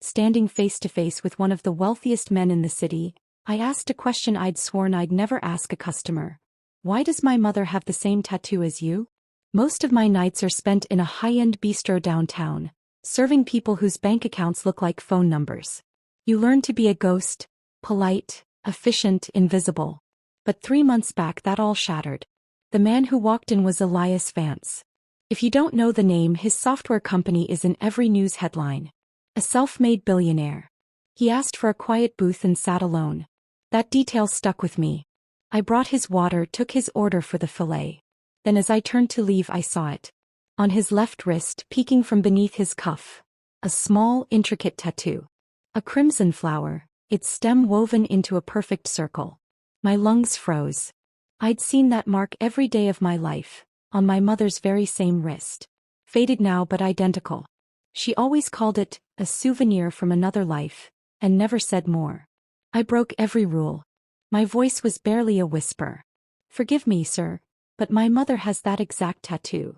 standing face to face with one of the wealthiest men in the city, I asked a question I'd sworn I'd never ask a customer. Why does my mother have the same tattoo as you? Most of my nights are spent in a high-end bistro downtown, serving people whose bank accounts look like phone numbers. You learn to be a ghost, polite, efficient, invisible. But 3 months back that all shattered. The man who walked in was Elias Vance. If you don't know the name, his software company is in every news headline. A self-made billionaire. He asked for a quiet booth and sat alone. That detail stuck with me. I brought his water, took his order for the fillet. Then as I turned to leave I saw it. On his left wrist, peeking from beneath his cuff. A small, intricate tattoo. A crimson flower, its stem woven into a perfect circle. My lungs froze. I'd seen that mark every day of my life, on my mother's very same wrist. Faded now but identical. She always called it a souvenir from another life, and never said more. I broke every rule. My voice was barely a whisper. Forgive me, sir, but my mother has that exact tattoo.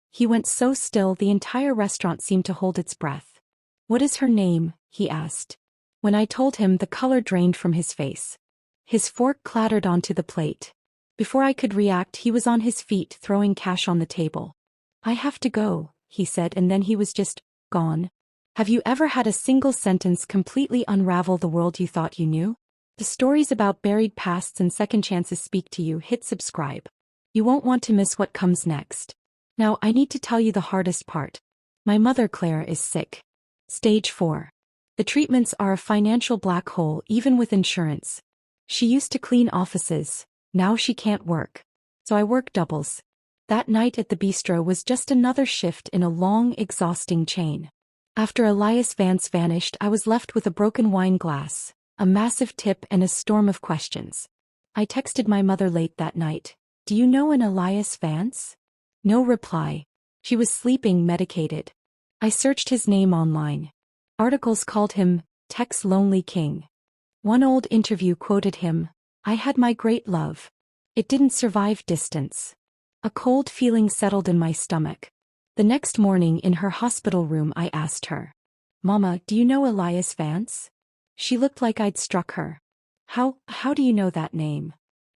He went so still the entire restaurant seemed to hold its breath. What is her name? He asked. When I told him, the color drained from his face. His fork clattered onto the plate. Before I could react, he was on his feet, throwing cash on the table. I have to go, he said, and then he was just gone. Have you ever had a single sentence completely unravel the world you thought you knew? The stories about buried pasts and second chances speak to you. Hit subscribe. You won't want to miss what comes next. Now I need to tell you the hardest part. My mother Claire is sick. Stage 4. The treatments are a financial black hole even with insurance. She used to clean offices, now she can't work. So I work doubles. That night at the bistro was just another shift in a long, exhausting chain. After Elias Vance vanished, I was left with a broken wine glass, a massive tip, and a storm of questions. I texted my mother late that night. Do you know an Elias Vance? No reply. She was sleeping, medicated. I searched his name online. Articles called him Tech's Lonely King. One old interview quoted him, I had my great love. It didn't survive distance. A cold feeling settled in my stomach. The next morning in her hospital room I asked her, Mama, do you know Elias Vance? She looked like I'd struck her. How do you know that name?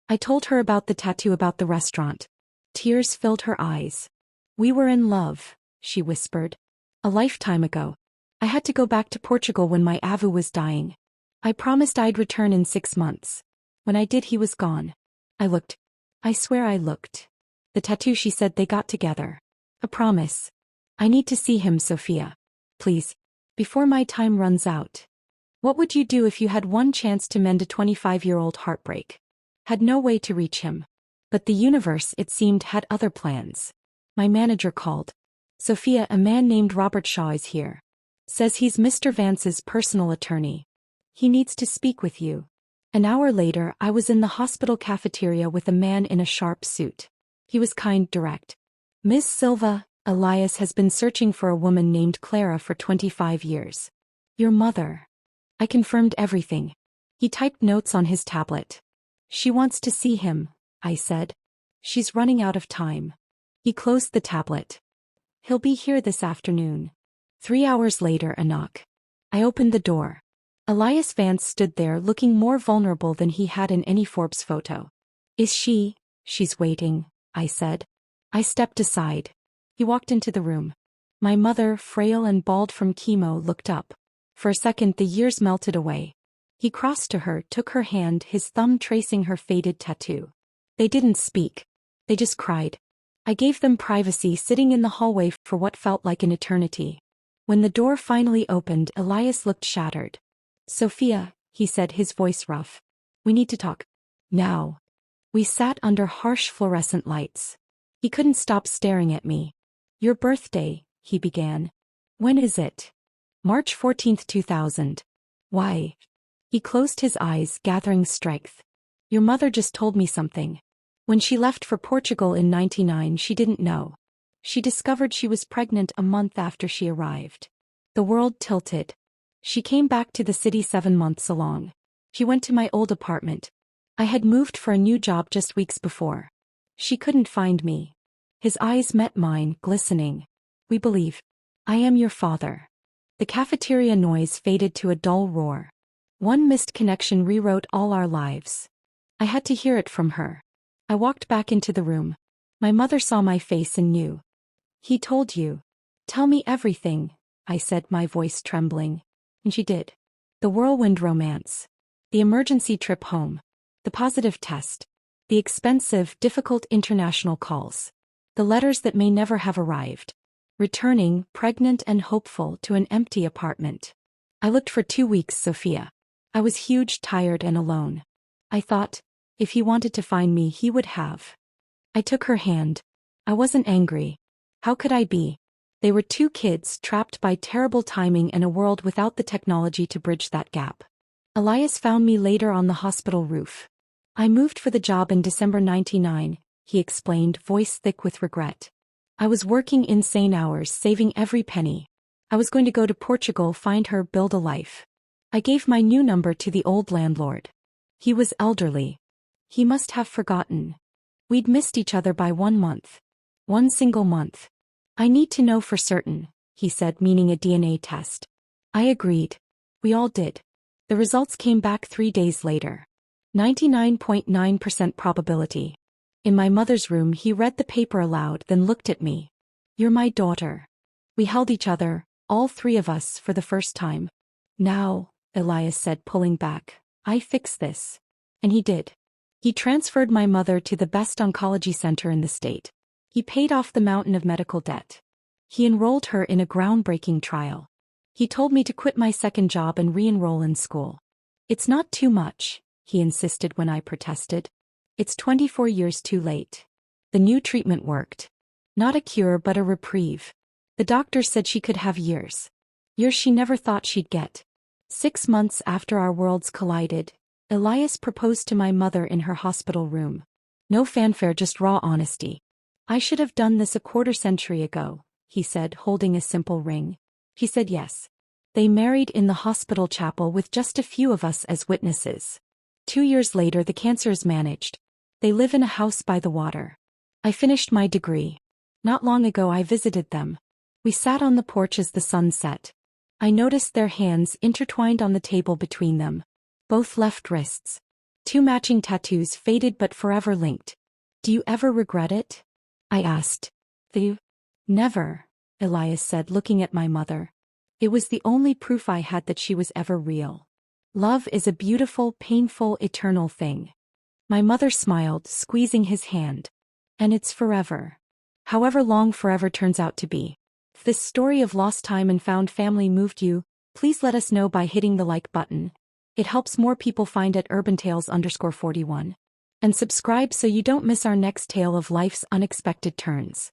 I told her about the tattoo, about the restaurant. Tears filled her eyes. We were in love, she whispered. A lifetime ago. I had to go back to Portugal when my avu was dying. I promised I'd return in 6 months. When I did, he was gone. I looked. I swear I looked. The tattoo, she said. They got together. A promise. I need to see him, Sophia. Please. Before my time runs out. What would you do if you had one chance to mend a 25-year-old heartbreak? Had no way to reach him. But the universe, it seemed, had other plans. My manager called. Sophia, a man named Robert Shaw is here. Says he's Mr. Vance's personal attorney. He needs to speak with you. An hour later, I was in the hospital cafeteria with a man in a sharp suit. He was kind, direct. Miss Silva, Elias has been searching for a woman named Clara for 25 years. Your mother. I confirmed everything. He typed notes on his tablet. She wants to see him, I said. She's running out of time. He closed the tablet. He'll be here this afternoon. 3 hours later, a knock. I opened the door. Elias Vance stood there looking more vulnerable than he had in any Forbes photo. She's waiting, I said. I stepped aside. He walked into the room. My mother, frail and bald from chemo, looked up. For a second the years melted away. He crossed to her, took her hand, his thumb tracing her faded tattoo. They didn't speak. They just cried. I gave them privacy, sitting in the hallway for what felt like an eternity. When the door finally opened, Elias looked shattered. Sophia, he said, his voice rough. We need to talk. Now. We sat under harsh fluorescent lights. He couldn't stop staring at me. Your birthday, he began. When is it? March 14th, 2000. Why? He closed his eyes, gathering strength. Your mother just told me something. When she left for Portugal in '99, she didn't know. She discovered she was pregnant a month after she arrived. The world tilted. She came back to the city 7 months along. She went to my old apartment. I had moved for a new job just weeks before. She couldn't find me. His eyes met mine, glistening. We believe. I am your father. The cafeteria noise faded to a dull roar. One missed connection rewrote all our lives. I had to hear it from her. I walked back into the room. My mother saw my face and knew. "He told you. Tell me everything," I said, my voice trembling. And she did. The whirlwind romance. The emergency trip home. The positive test. The expensive, difficult international calls. The letters that may never have arrived. Returning, pregnant and hopeful, to an empty apartment. I looked for 2 weeks, Sophia. I was huge, tired, and alone. I thought, if he wanted to find me, he would have. I took her hand. I wasn't angry. How could I be? They were 2 kids trapped by terrible timing and a world without the technology to bridge that gap. Elias found me later on the hospital roof. "I moved for the job in December '99, he explained, voice thick with regret. "I was working insane hours, saving every penny. I was going to go to Portugal, find her, build a life. I gave my new number to the old landlord. He was elderly. He must have forgotten. We'd missed each other by 1 month. 1 single month. "I need to know for certain," he said, meaning a DNA test. I agreed. We all did. The results came back 3 days later. 99.9% probability. In my mother's room, he read the paper aloud, then looked at me. "You're my daughter." We held each other, all 3 of us, for the first time. "Now," Elias said, pulling back, "I fix this." And he did. He transferred my mother to the best oncology center in the state. He paid off the mountain of medical debt. He enrolled her in a groundbreaking trial. He told me to quit my second job and re-enroll in school. "It's not too much," he insisted when I protested. "It's 24 years too late." The new treatment worked. Not a cure, but a reprieve. The doctor said she could have years. Years she never thought she'd get. 6 months after our worlds collided, Elias proposed to my mother in her hospital room. No fanfare, just raw honesty. "I should have done this a quarter-century ago," he said, holding a simple ring. He said yes. They married in the hospital chapel with just a few of us as witnesses. 2 years later, the cancer is managed. They live in a house by the water. I finished my degree. Not long ago I visited them. We sat on the porch as the sun set. I noticed their hands intertwined on the table between them. Both left wrists. 2 matching tattoos, faded but forever linked. "Do you ever regret it?" I asked. Never," Elias said, looking at my mother. "It was the only proof I had that she was ever real. Love is a beautiful, painful, eternal thing." My mother smiled, squeezing his hand. "And it's forever. However long forever turns out to be." If this story of lost time and found family moved you, please let us know by hitting the like button. It helps more people find at urbantales_41. And subscribe so you don't miss our next tale of life's unexpected turns.